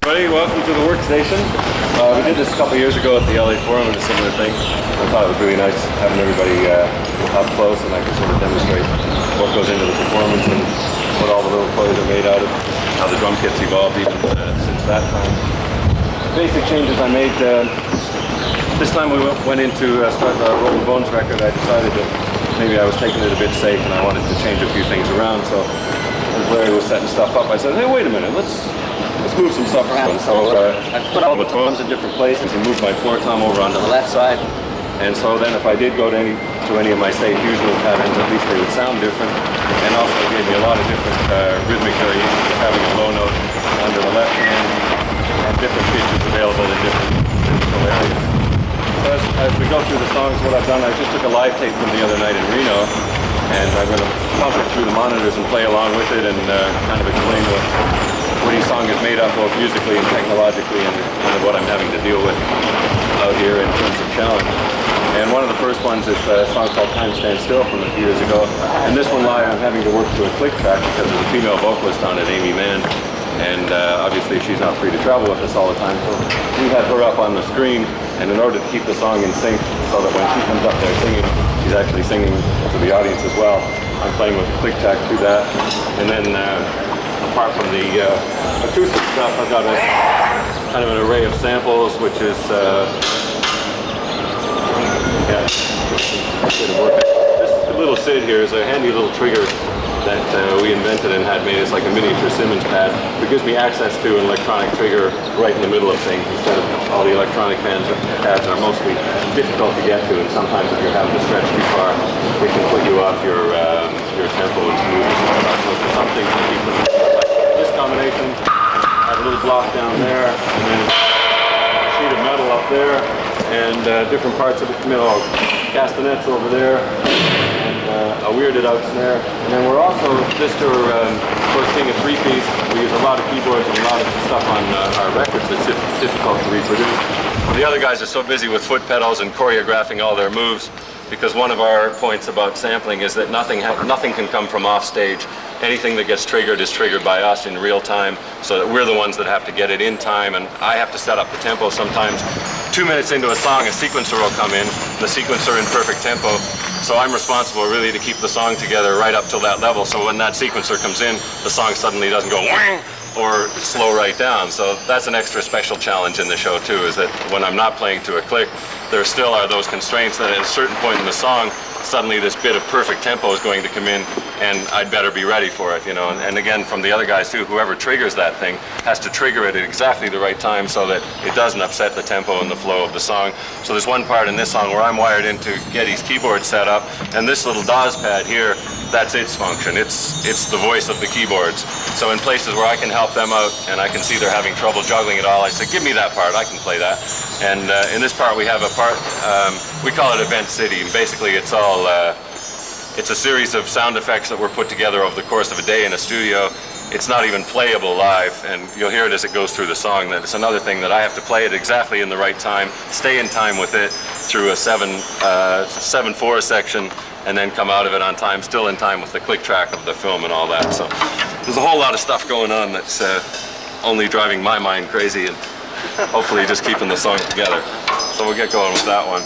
everybody, welcome to the workstation. We did this a couple years ago at the LA Forum and a similar thing. I thought it was really nice having everybody up close, and I could sort of demonstrate what goes into the performance and what all the little toys are made out of, how the drum kit's evolved even since that time. Basic changes I made. This time we went into start the Rolling Bones record. I decided that maybe I was taking it a bit safe and I wanted to change a few things around. So as Larry was setting stuff up, I said, hey, wait a minute, let's move some stuff around. So I put all the toms in different places and moved my floor tom over onto the left side. And so then if I did go to any of my say fusional patterns, at least they would sound different. And also it gave me a lot of different rhythmic variations, having a low note under the left hand and different pitches available in different areas. So as we go through the songs, what I've done, I just took a live tape from the other night in Reno, and I'm going to pump it through the monitors and play along with it and kind of explain what each song is made of, both musically and technologically, and kind of what I'm having to deal with out here in terms of challenge. And one of the first ones is a song called Time Stands Still from a few years ago. And this one live I'm having to work to a click track because there's a female vocalist on it, Amy Mann. And obviously she's not free to travel with us all the time, so we had her up on the screen, and in order to keep the song in sync so that when she comes up there singing, she's actually singing to the audience as well. I'm playing with the click track through that. And then apart from the acoustic stuff, I've got a kind of an array of samples, which is this little SID here is a handy little trigger that we invented and had made. It's like a miniature Simmons pad. It gives me access to an electronic trigger right in the middle of things instead of all the electronic pads are mostly difficult to get to, and sometimes if you're having to stretch too far, it can put you off your tempo and smoothness and stuff. So for some things, this combination, I have a little block down there, and then a sheet of metal up there, and different parts of the middle, castanets over there, and a weirded out snare. And then we're also, just for being a three-piece, we use a lot of keyboards and a lot of stuff on our records that's difficult to reproduce. The other guys are so busy with foot pedals and choreographing all their moves, because one of our points about sampling is that nothing can come from off stage. Anything that gets triggered is triggered by us in real time, so that we're the ones that have to get it in time, and I have to set up the tempo. Sometimes 2 minutes into a song, a sequencer will come in, the sequencer in perfect tempo, so I'm responsible really to keep the song together right up till that level, so when that sequencer comes in, the song suddenly doesn't go whang or slow right down. So that's an extra special challenge in the show too, is that when I'm not playing to a click, there still are those constraints that at a certain point in the song, suddenly this bit of perfect tempo is going to come in, and I'd better be ready for it, you know. And again, from the other guys too, whoever triggers that thing has to trigger it at exactly the right time so that it doesn't upset the tempo and the flow of the song. So there's one part in this song where I'm wired into Getty's keyboard setup, and this little DAWs pad here, that's its function. It's the voice of the keyboards. So in places where I can help them out and I can see they're having trouble juggling it all, I say, give me that part, I can play that. And in this part we have a part, we call it Event City, and basically it's all it's a series of sound effects that were put together over the course of a day in a studio. It's not even playable live, and you'll hear it as it goes through the song. That it's another thing that I have to play it exactly in the right time, stay in time with it through a 7/4 section, and then come out of it on time, still in time with the click track of the film and all that. So there's a whole lot of stuff going on that's only driving my mind crazy, and hopefully just keeping the song together. So we'll get going with that one.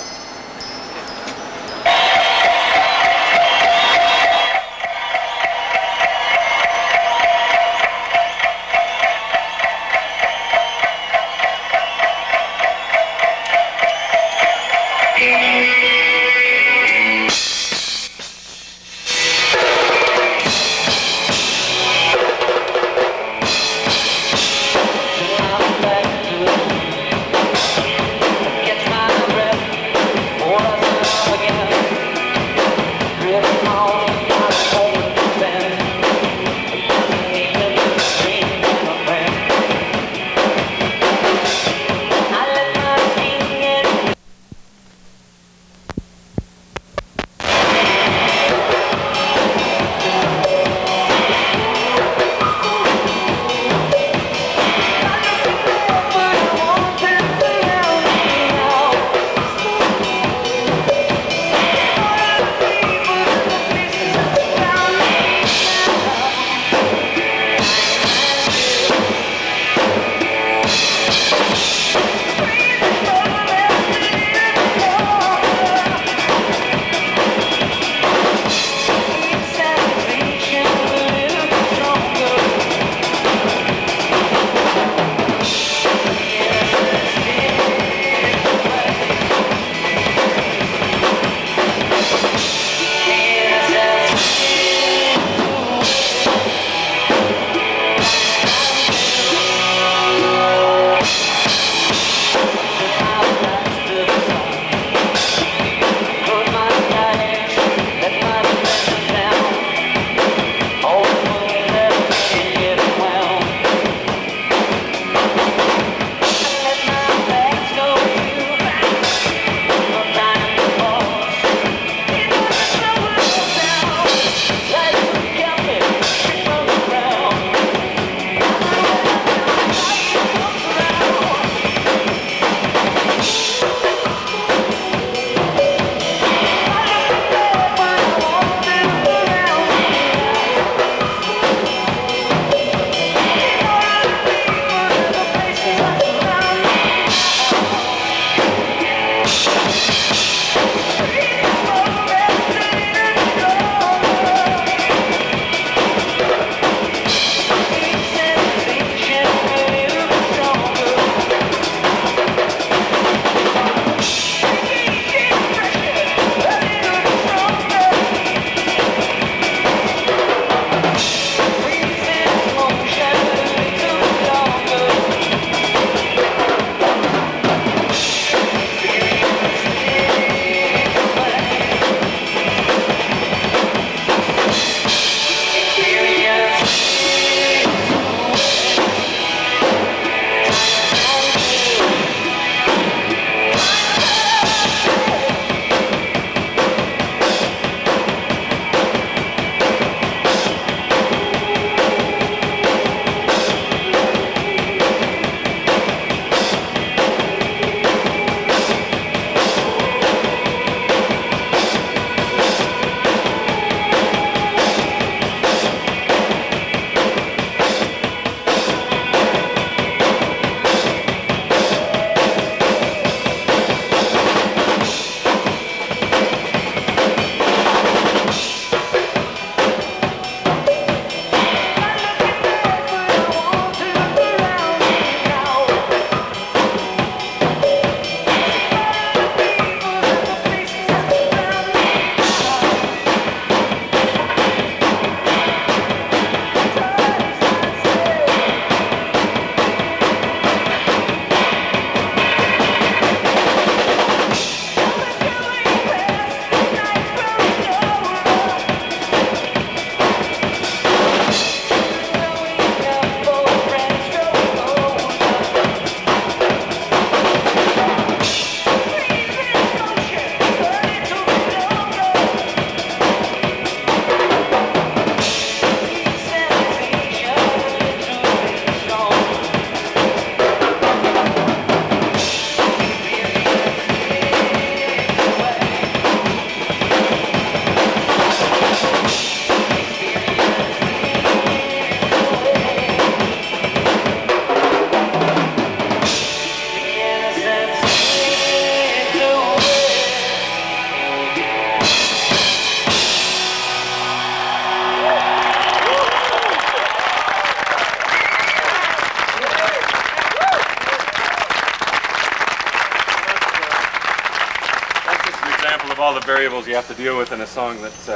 of variables you have to deal with in a song that's,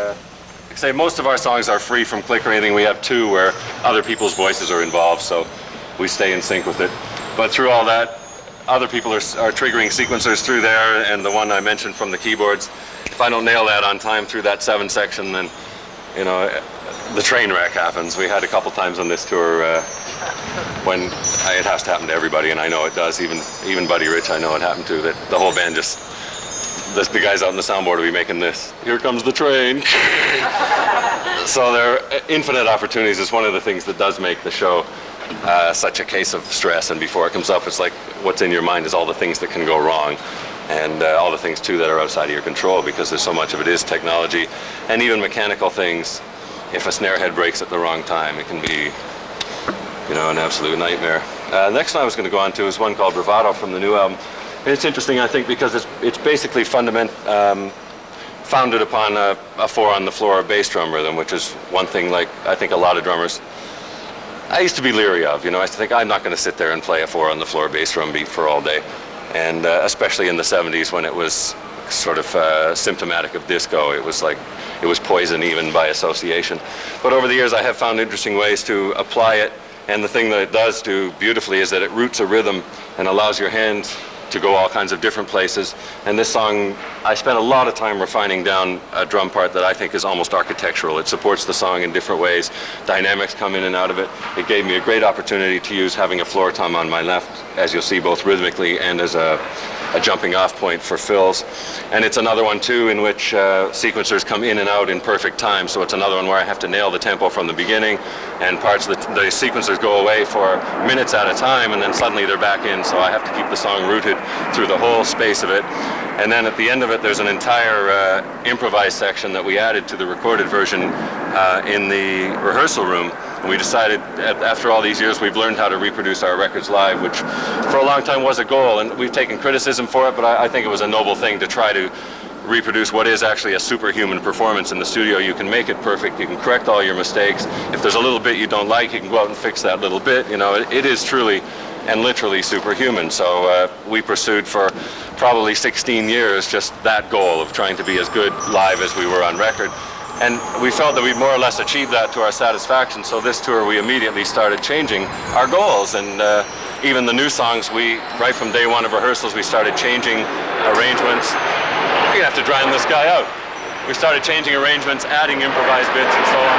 say most of our songs are free from click or anything. We have two where other people's voices are involved, so we stay in sync with it. But through all that, other people are triggering sequencers through there, and the one I mentioned from the keyboards. If I don't nail that on time through that 7 section, then, you know, the train wreck happens. We had a couple times on this tour when it has to happen to everybody, and I know it does. Even Buddy Rich, I know it happened to. That the whole band just, the guys out on the soundboard will be making this. Here comes the train. So there are infinite opportunities. Is one of the things that does make the show such a case of stress, and before it comes up, it's like what's in your mind is all the things that can go wrong, and all the things too that are outside of your control, because there's so much of it is technology, and even mechanical things. If a snare head breaks at the wrong time, it can be, you know, an absolute nightmare. Next one I was going to go on to is one called Bravado from the new album. And it's interesting, I think, because it's basically founded upon a 4-on-the-floor bass drum rhythm, which is one thing, like, I think a lot of drummers I used to be leery of. You know, I used to think, I'm not going to sit there and play a 4-on-the-floor bass drum beat for all day. And especially in the 70s when it was sort of symptomatic of disco. It was like, it was poison even by association. But over the years I have found interesting ways to apply it, and the thing that it does do beautifully is that it roots a rhythm and allows your hands to go all kinds of different places. And this song, I spent a lot of time refining down a drum part that I think is almost architectural. It supports the song in different ways. Dynamics come in and out of it. It gave me a great opportunity to use having a floor tom on my left, as you'll see, both rhythmically and as a jumping off point for fills. And it's another one too in which sequencers come in and out in perfect time. So it's another one where I have to nail the tempo from the beginning, and parts of the sequencers go away for minutes at a time, and then suddenly they're back in. So I have to keep the song rooted through the whole space of it. And then at the end of it, there's an entire improvised section that we added to the recorded version in the rehearsal room. And we decided, after all these years, we've learned how to reproduce our records live, which for a long time was a goal, and we've taken criticism for it, but I think it was a noble thing to try to reproduce what is actually a superhuman performance in the studio. You can make it perfect, you can correct all your mistakes. If there's a little bit you don't like, you can go out and fix that little bit. You know, it is truly and literally superhuman. So we pursued for probably 16 years just that goal of trying to be as good live as we were on record. And we felt that we more or less achieved that to our satisfaction. So this tour, we immediately started changing our goals. And even the new songs, right from day one of rehearsals, we started changing arrangements. You're gonna have to drown this guy out. We started changing arrangements, adding improvised bits and so on.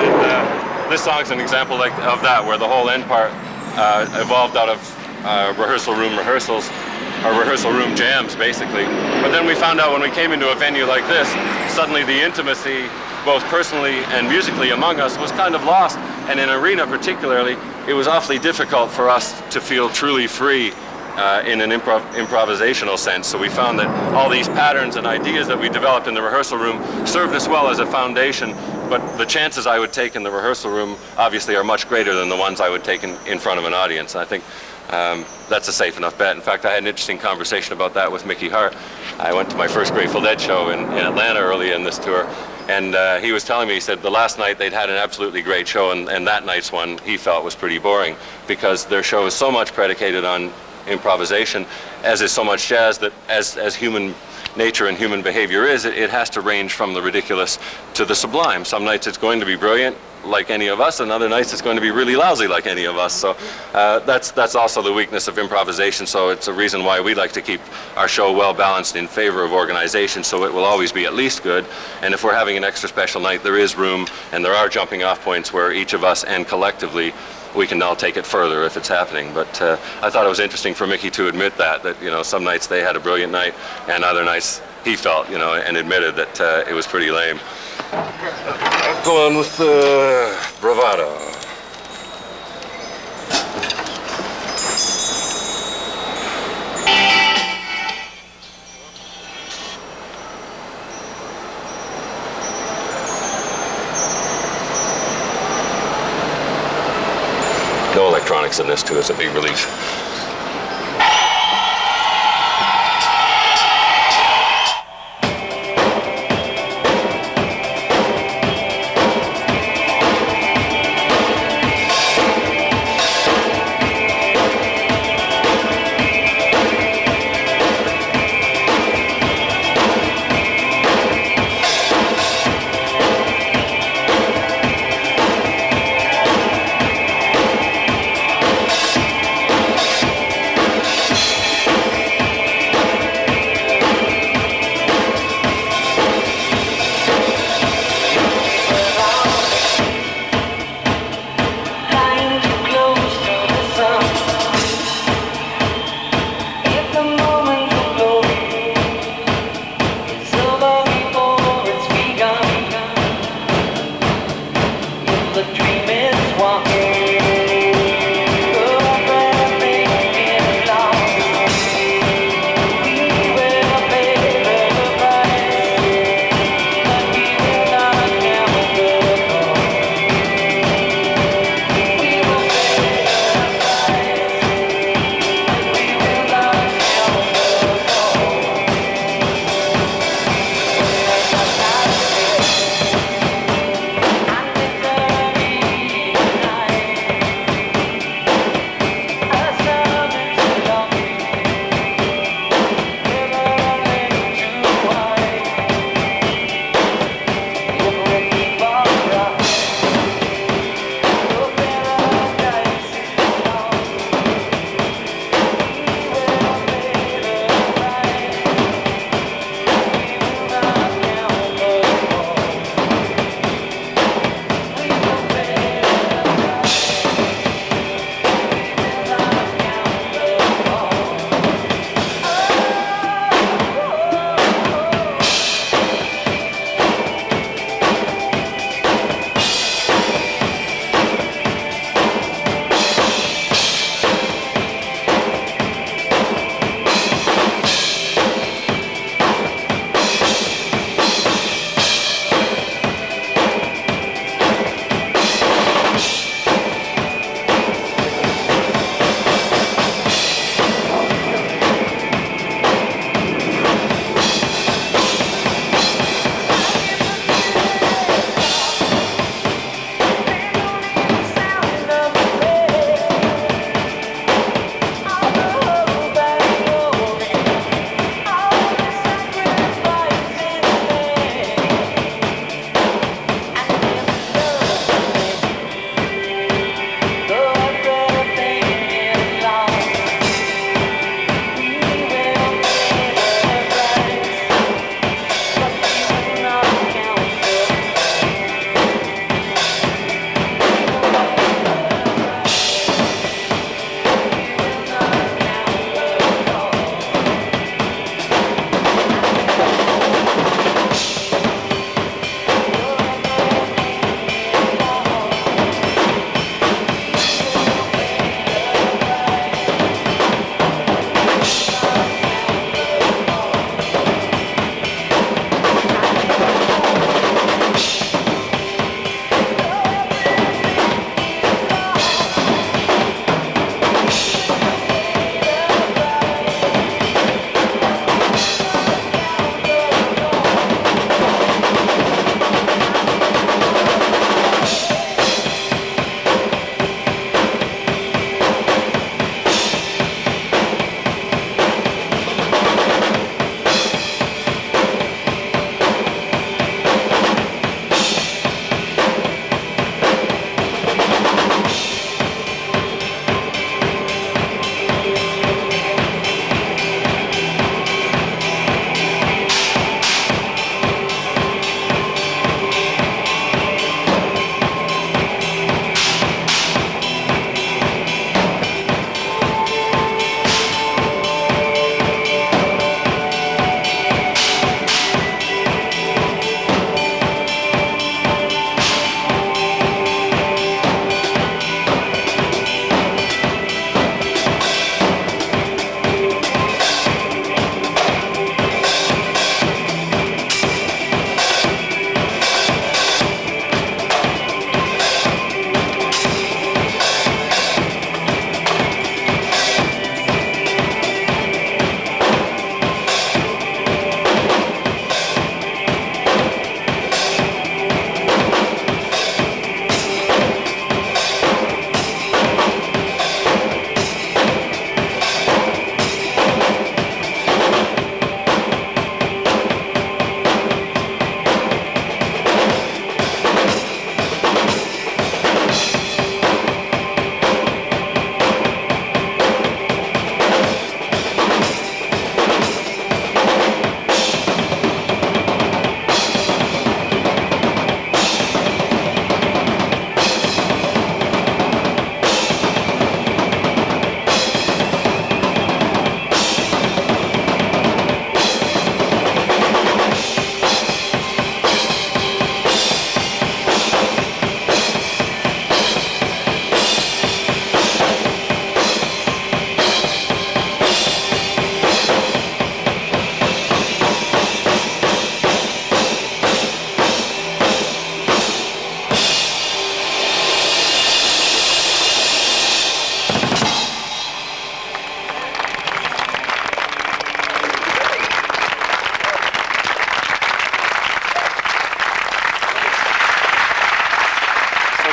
And this song's an example of that, where the whole end part evolved out of rehearsal room rehearsals, or rehearsal room jams, basically. But then we found out when we came into a venue like this, suddenly the intimacy, both personally and musically among us, was kind of lost. And in arena particularly, it was awfully difficult for us to feel truly free in an improvisational sense. So we found that all these patterns and ideas that we developed in the rehearsal room served us well as a foundation, but the chances I would take in the rehearsal room obviously are much greater than the ones I would take in front of an audience. I think that's a safe enough bet. In fact, I had an interesting conversation about that with Mickey Hart. I went to my first Grateful Dead show in Atlanta early in this tour, and he was telling me, he said the last night they'd had an absolutely great show, and that night's one he felt was pretty boring, because their show is so much predicated on improvisation, as is so much jazz, that as human nature and human behavior is, it has to range from the ridiculous to the sublime. Some nights it's going to be brilliant, like any of us, and other nights it's going to be really lousy, like any of us. So that's also the weakness of improvisation. So it's a reason why we like to keep our show well balanced in favor of organization, so it will always be at least good. And if we're having an extra special night, there is room, and there are jumping off points where each of us and collectively we can now take it further if it's happening. But I thought it was interesting for Mickey to admit that, you know, some nights they had a brilliant night, and other nights he felt, you know, and admitted that it was pretty lame. Go on with Bravado. No electronics in this too is a big relief.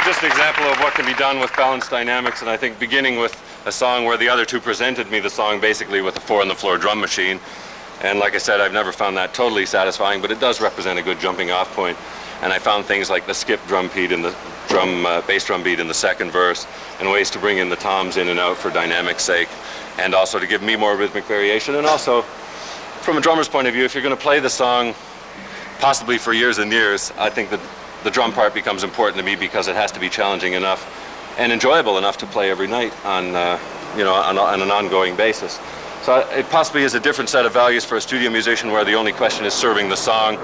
just an example of what can be done with balanced dynamics, and I think beginning with a song where the other two presented me the song basically with a 4-on-the-floor drum machine. And like I said, I've never found that totally satisfying, but it does represent a good jumping off point. And I found things like the skip drum beat in the bass drum beat in the second verse, and ways to bring in the toms in and out for dynamic's sake, and also to give me more rhythmic variation. And also, from a drummer's point of view, if you're going to play the song possibly for years and years, I think that the drum part becomes important to me because it has to be challenging enough and enjoyable enough to play every night on an ongoing basis. So it possibly is a different set of values for a studio musician where the only question is serving the song.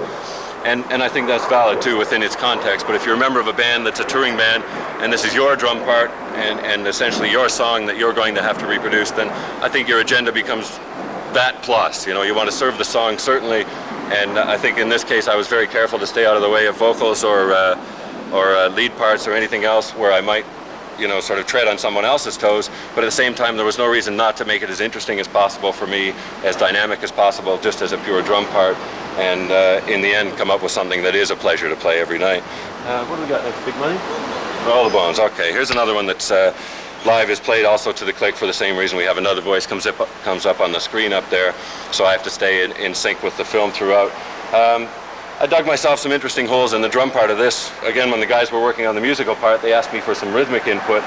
And I think that's valid too within its context. But if you're a member of a band that's a touring band and this is your drum part and essentially your song that you're going to have to reproduce, then I think your agenda becomes that plus. You want to serve the song certainly. And I think in this case I was very careful to stay out of the way of vocals or lead parts or anything else where I might sort of tread on someone else's toes, but at the same time there was no reason not to make it as interesting as possible for me, as dynamic as possible, just as a pure drum part, and in the end come up with something that is a pleasure to play every night. What do we got next? Big Money? All the Bones. Okay, here's another one that's live, is played also to the click for the same reason. We have another voice comes up on the screen up there, so I have to stay in sync with the film throughout. I dug myself some interesting holes in the drum part of this. Again, when the guys were working on the musical part, they asked me for some rhythmic input.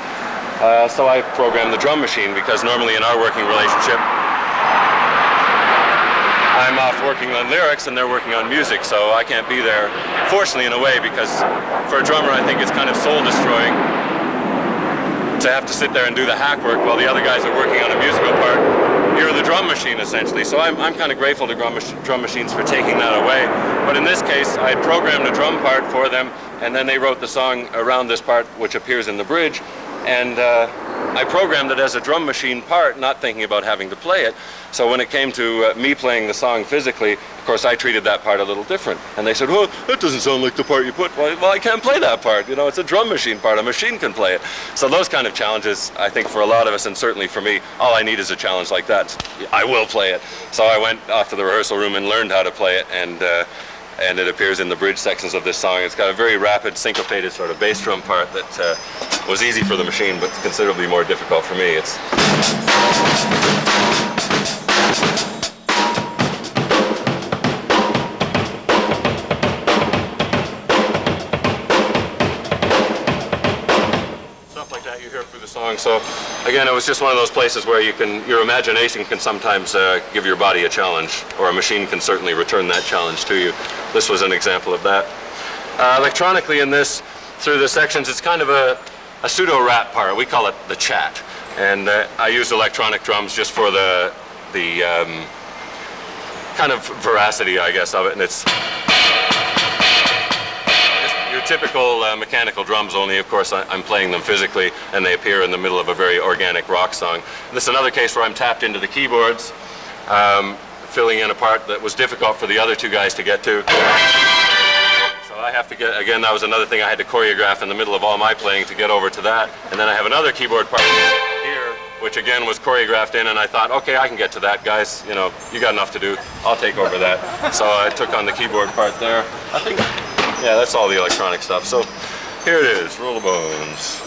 So I programmed the drum machine, because normally in our working relationship, I'm off working on lyrics and they're working on music, so I can't be there, fortunately in a way, because for a drummer I think it's kind of soul-destroying to have to sit there and do the hack work while the other guys are working on a musical part. You're the drum machine, essentially. So I'm kind of grateful to drum machines for taking that away. But in this case, I programmed a drum part for them, and then they wrote the song around this part, which appears in the bridge. And I programmed it as a drum machine part, not thinking about having to play it. So when it came to me playing the song physically, of course, I treated that part a little different. And they said, well, that doesn't sound like the part you put. Well, I can't play that part. It's a drum machine part. A machine can play it. So those kind of challenges, I think for a lot of us, and certainly for me, all I need is a challenge like that. I will play it. So I went off to the rehearsal room and learned how to play it, and it appears in the bridge sections of this song. It's got a very rapid, syncopated sort of bass drum part that was easy for the machine, but considerably more difficult for me. Stuff like that you hear through the song. So again, it was just one of those places where your imagination can sometimes give your body a challenge, or a machine can certainly return that challenge to you. This was an example of that. Electronically in this, through the sections, it's kind of a pseudo-rap part. We call it the chat. And I use electronic drums just for the kind of veracity, I guess, of it. And it's your typical mechanical drums, only, of course, I'm playing them physically, and they appear in the middle of a very organic rock song. This is another case where I'm tapped into the keyboards, filling in a part that was difficult for the other two guys to get to. So I have to again, that was another thing I had to choreograph in the middle of all my playing to get over to that. And then I have another keyboard part here, which again was choreographed in, and I thought, okay, I can get to that, guys. You got enough to do. I'll take over that. So I took on the keyboard part there. I think, yeah, that's all the electronic stuff. So here it is, Roll the Bones.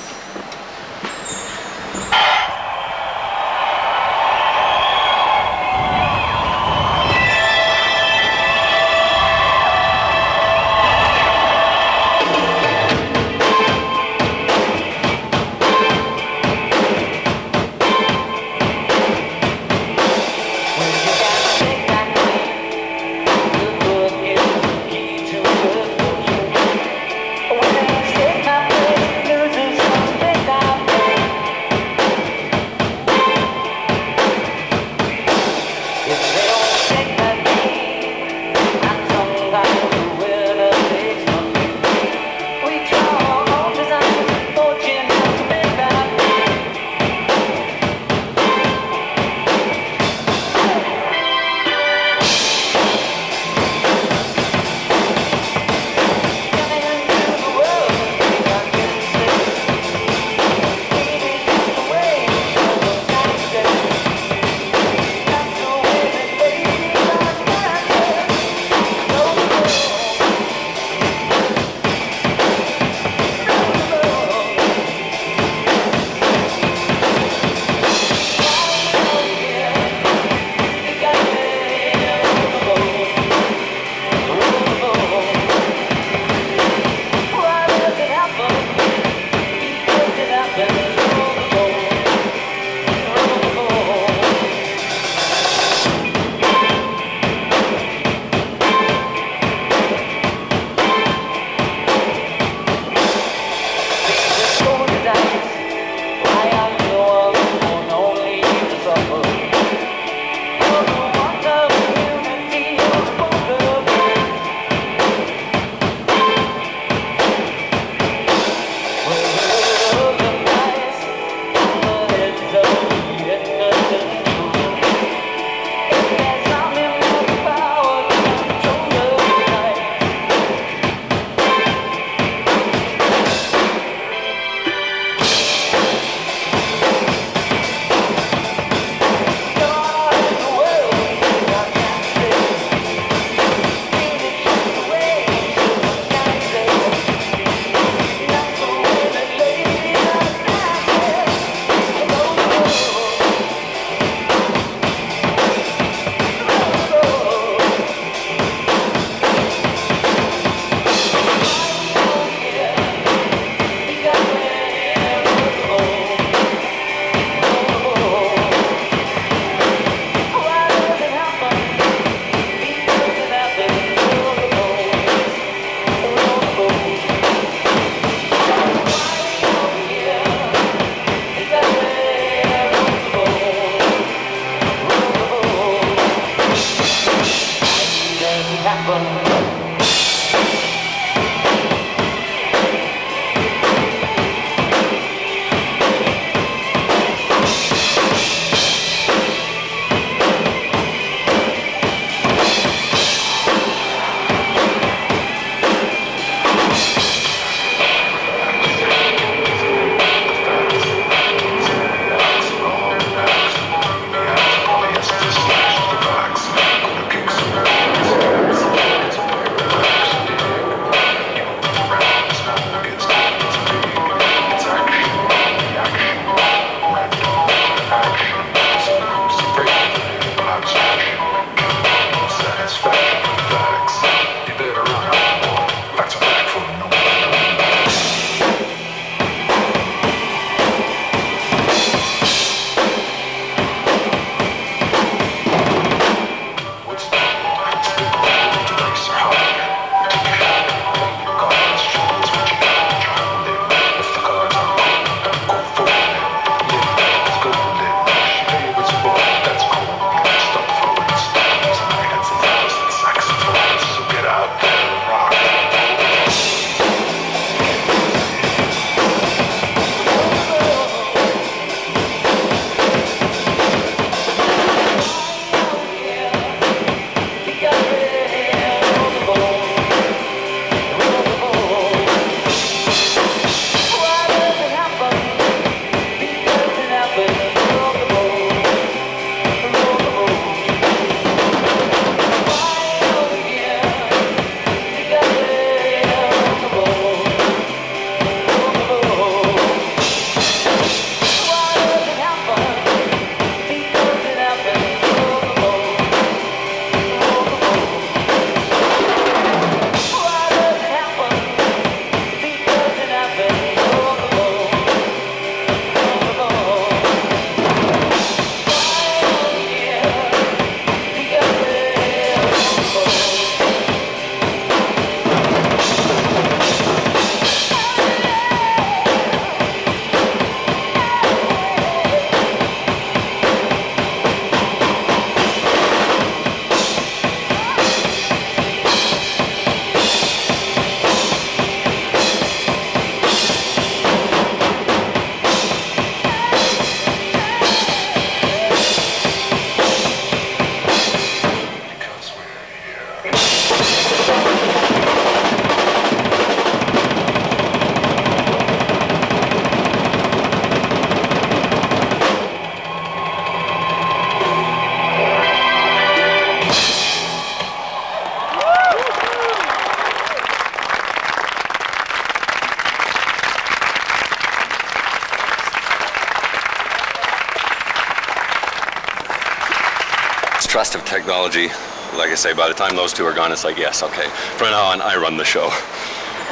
distrust of technology. Like I say, by the time those two are gone, it's like, yes, okay, from now on, I run the show,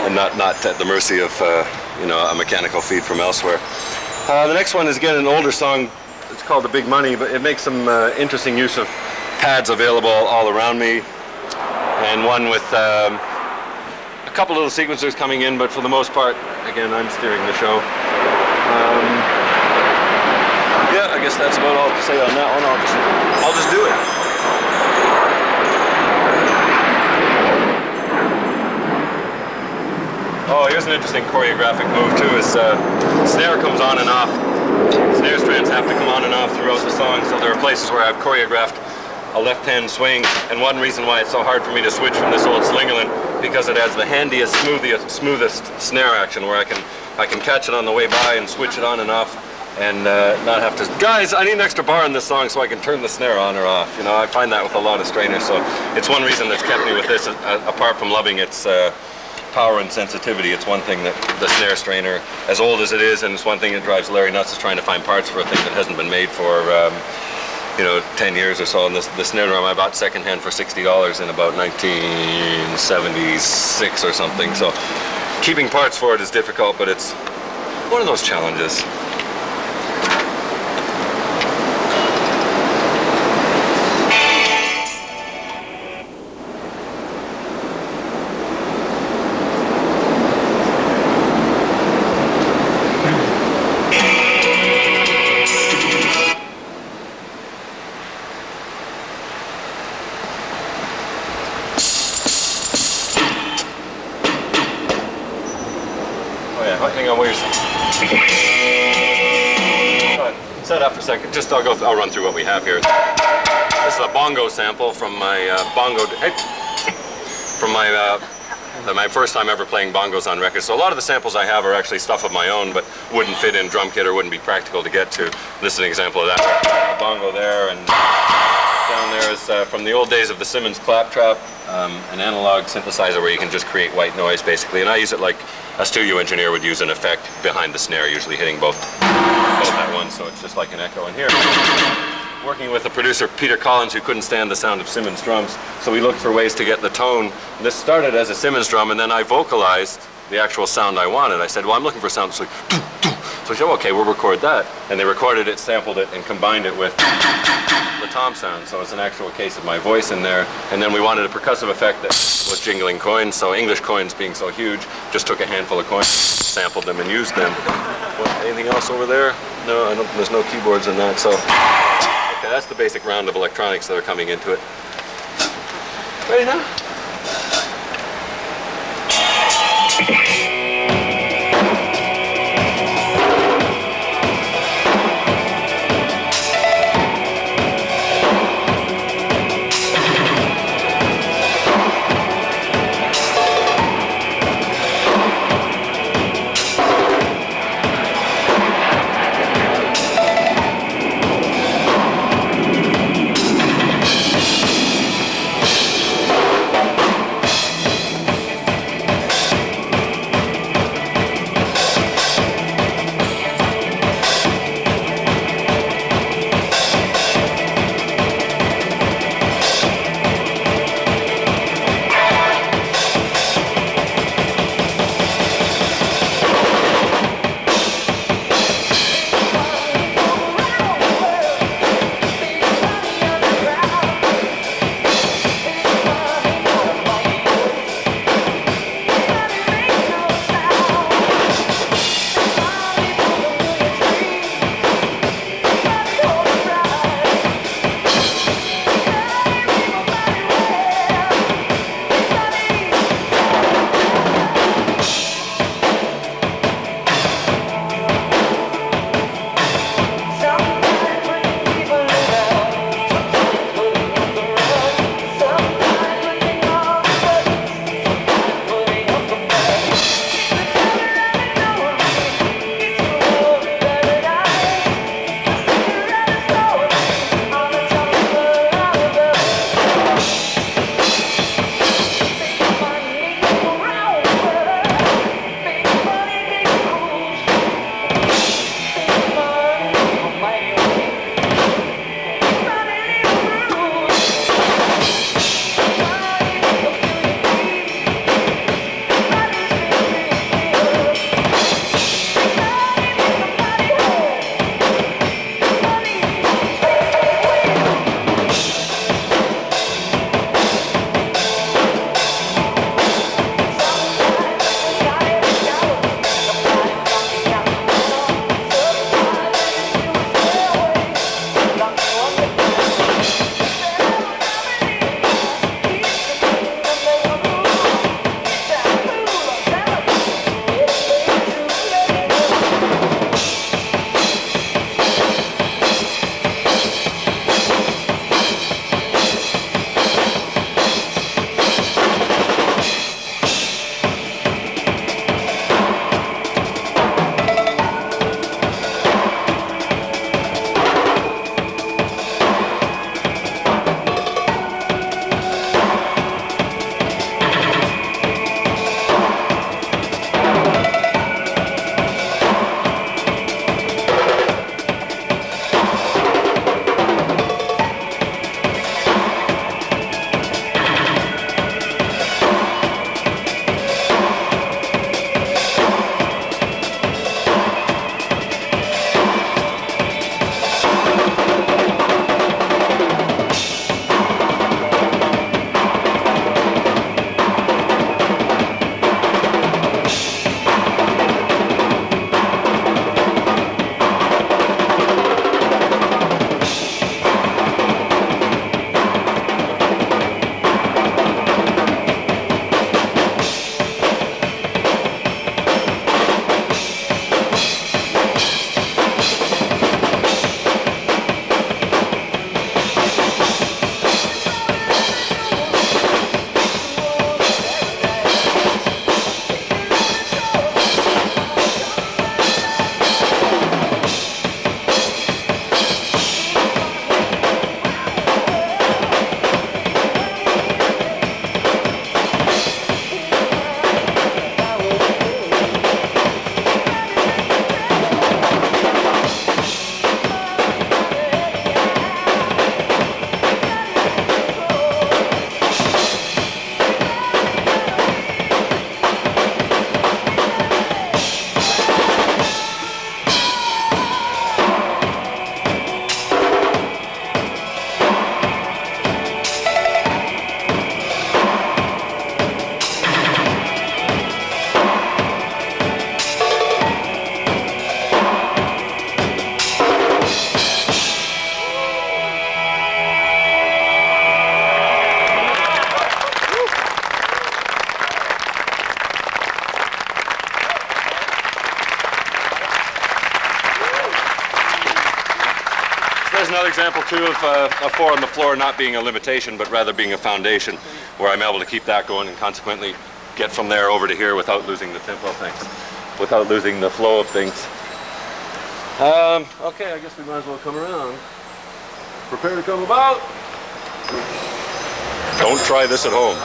and not at the mercy of you know, a mechanical feed from elsewhere. The next one is again an older song. It's called "The Big Money," but it makes some interesting use of pads available all around me, and one with a couple little sequencers coming in, but for the most part, again, I'm steering the show. Yeah, I guess that's about all to say on that one. I'll just do it. Oh, here's an interesting choreographic move too, is snare comes on and off. Snare strands have to come on and off throughout the song, so there are places where I've choreographed a left-hand swing, and one reason why it's so hard for me to switch from this old Slingerland, because it has the handiest, smoothest snare action, where I can catch it on the way by and switch it on and off, and not have to, guys, I need an extra bar in this song so I can turn the snare on or off. You know, I find that with a lot of strainers, so it's one reason that's kept me with this, apart from loving its power and sensitivity. It's one thing that the snare strainer, as old as it is, and it's one thing that drives Larry nuts, is trying to find parts for a thing that hasn't been made for you know, 10 years or so. And the snare drum I bought secondhand for $60 in about 1976 or something. So keeping parts for it is difficult, but it's one of those challenges. Set up for a second. Just I'll run through what we have here. This is a bongo sample from my my first time ever playing bongos on record. So a lot of the samples I have are actually stuff of my own, but wouldn't fit in drum kit or wouldn't be practical to get to. This is an example of that. A bongo there, and down there is from the old days of the Simmons claptrap, an analog synthesizer where you can just create white noise basically, and I use it like a studio engineer would use an effect behind the snare, usually hitting both at once, so it's just like an echo in here. Working with the producer Peter Collins, who couldn't stand the sound of Simmons drums, so we looked for ways to get the tone. This started as a Simmons drum, and then I vocalized the actual sound I wanted. I said, well, I'm looking for a sound that's like doo, doo. So I said, okay, we'll record that. And they recorded it, sampled it, and combined it with the tom sound. So it's an actual case of my voice in there. And then we wanted a percussive effect that was jingling coins. So English coins being so huge, just took a handful of coins, sampled them, and used them. Anything else over there? No, there's no keyboards in that. So okay, that's the basic round of electronics that are coming into it. Ready now? here's another example too of a 4 on the floor not being a limitation, but rather being a foundation, where I'm able to keep that going and consequently get from there over to here without losing the tempo, without losing the flow of things. Okay, I guess we might as well come around. Prepare to come about. Don't try this at home.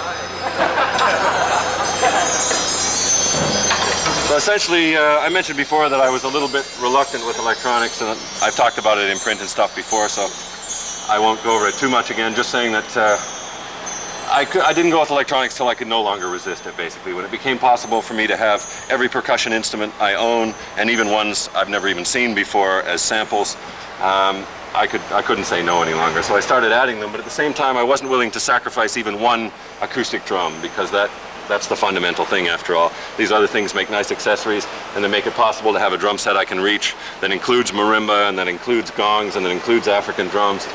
So essentially, I mentioned before that I was a little bit reluctant with electronics, and I've talked about it in print and stuff before, so I won't go over it too much again, just saying that I didn't go with electronics till I could no longer resist it, basically. When it became possible for me to have every percussion instrument I own, and even ones I've never even seen before as samples, I couldn't say no any longer. So I started adding them, but at the same time I wasn't willing to sacrifice even one acoustic drum, because that's the fundamental thing after all. These other things make nice accessories, and they make it possible to have a drum set I can reach that includes marimba, and that includes gongs, and that includes African drums,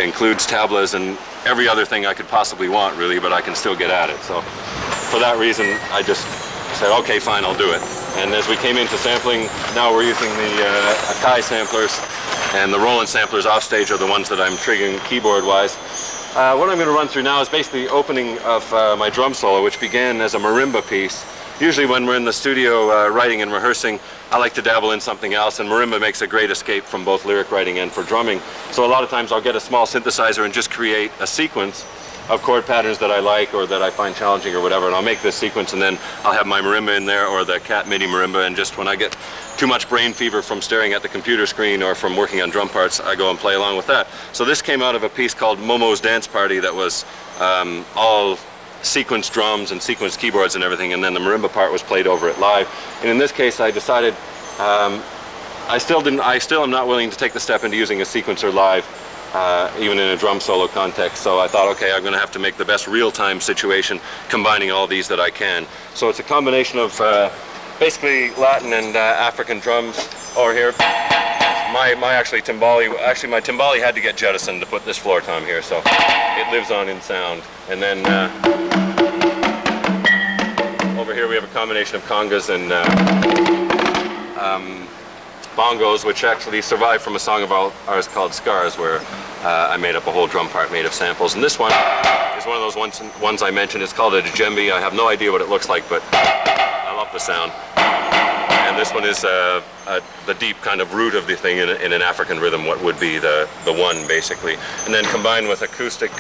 includes tablas, and every other thing I could possibly want, really, but I can still get at it. So for that reason, I just said, okay, fine, I'll do it. And as we came into sampling, now we're using the Akai samplers, and the Roland samplers offstage are the ones that I'm triggering keyboard-wise. What I'm going to run through now is basically the opening of my drum solo, which began as a marimba piece. Usually when we're in the studio writing and rehearsing, I like to dabble in something else, and marimba makes a great escape from both lyric writing and for drumming. So a lot of times I'll get a small synthesizer and just create a sequence of chord patterns that I like or that I find challenging or whatever, and I'll make this sequence, and then I'll have my marimba in there, or the Cat Mini marimba, and just when I get too much brain fever from staring at the computer screen or from working on drum parts, I go and play along with that. So this came out of a piece called Momo's Dance Party that was all sequenced drums and sequenced keyboards and everything, and then the marimba part was played over it live. And in this case I decided I still am not willing to take the step into using a sequencer live, even in a drum solo context. So I thought, okay, I'm going to have to make the best real-time situation, combining all these that I can. So it's a combination of basically Latin and African drums over here. My timbali had to get jettisoned to put this floor tom here, so it lives on in sound. And then over here we have a combination of congas and bongos, which actually survived from a song of ours called Scars, where I made up a whole drum part made of samples. And this one is one of those ones I mentioned. It's called a djembe. I have no idea what it looks like, but I love the sound. And this one is the deep kind of root of the thing in an African rhythm, what would be the one, basically. And then combined with acoustic,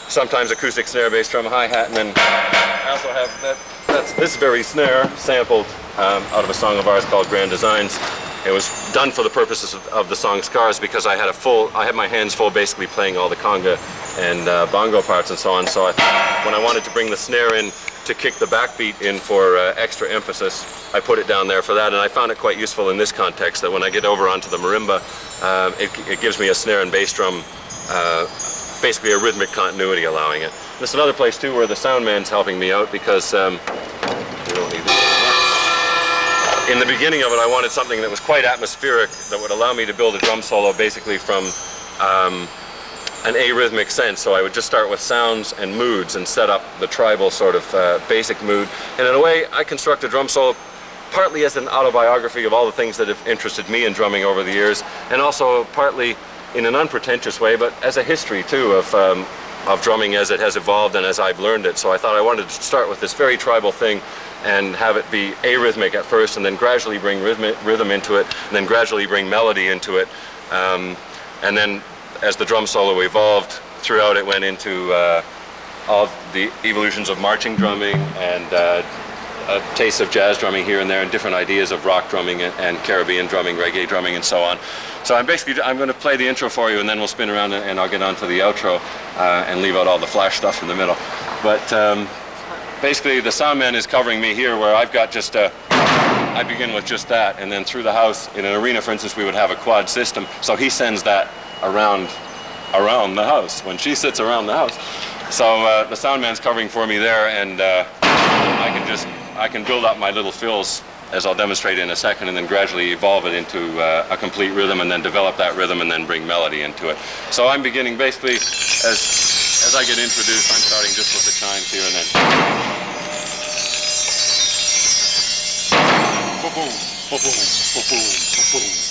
sometimes acoustic snare, bass drum, hi-hat, and then I also have that's this very snare sampled out of a song of ours called Grand Designs. It was done for the purposes of the song Scars, because I had my hands full basically playing all the conga and bongo parts and so on. So when I wanted to bring the snare in to kick the backbeat in for extra emphasis, I put it down there for that, and I found it quite useful in this context, that when I get over onto the marimba, it gives me a snare and bass drum, basically a rhythmic continuity allowing it. There's another place too where the sound man's helping me out, because we don't need this. In the beginning of it, I wanted something that was quite atmospheric, that would allow me to build a drum solo basically from an arrhythmic sense. So I would just start with sounds and moods and set up the tribal sort of basic mood. And in a way, I construct a drum solo partly as an autobiography of all the things that have interested me in drumming over the years, and also partly in an unpretentious way, but as a history too of drumming as it has evolved and as I've learned it. So I thought I wanted to start with this very tribal thing and have it be arrhythmic at first, and then gradually bring rhythm into it, and then gradually bring melody into it. And then as the drum solo evolved throughout, it went into all the evolutions of marching drumming and a taste of jazz drumming here and there, and different ideas of rock drumming and Caribbean drumming, reggae drumming, and so on. So I'm going to play the intro for you, and then we'll spin around and I'll get on to the outro and leave out all the flash stuff in the middle. But basically the sound man is covering me here, where I've got just I begin with just that, and then through the house, in an arena for instance, we would have a quad system, so he sends that around the house when she sits around the house. So the sound man's covering for me there, and I can build up my little fills, as I'll demonstrate in a second, and then gradually evolve it into a complete rhythm, and then develop that rhythm and then bring melody into it. So I'm beginning basically, as I get introduced, I'm starting just with the chimes here, and then boom, boom, boom, boom, boom, boom.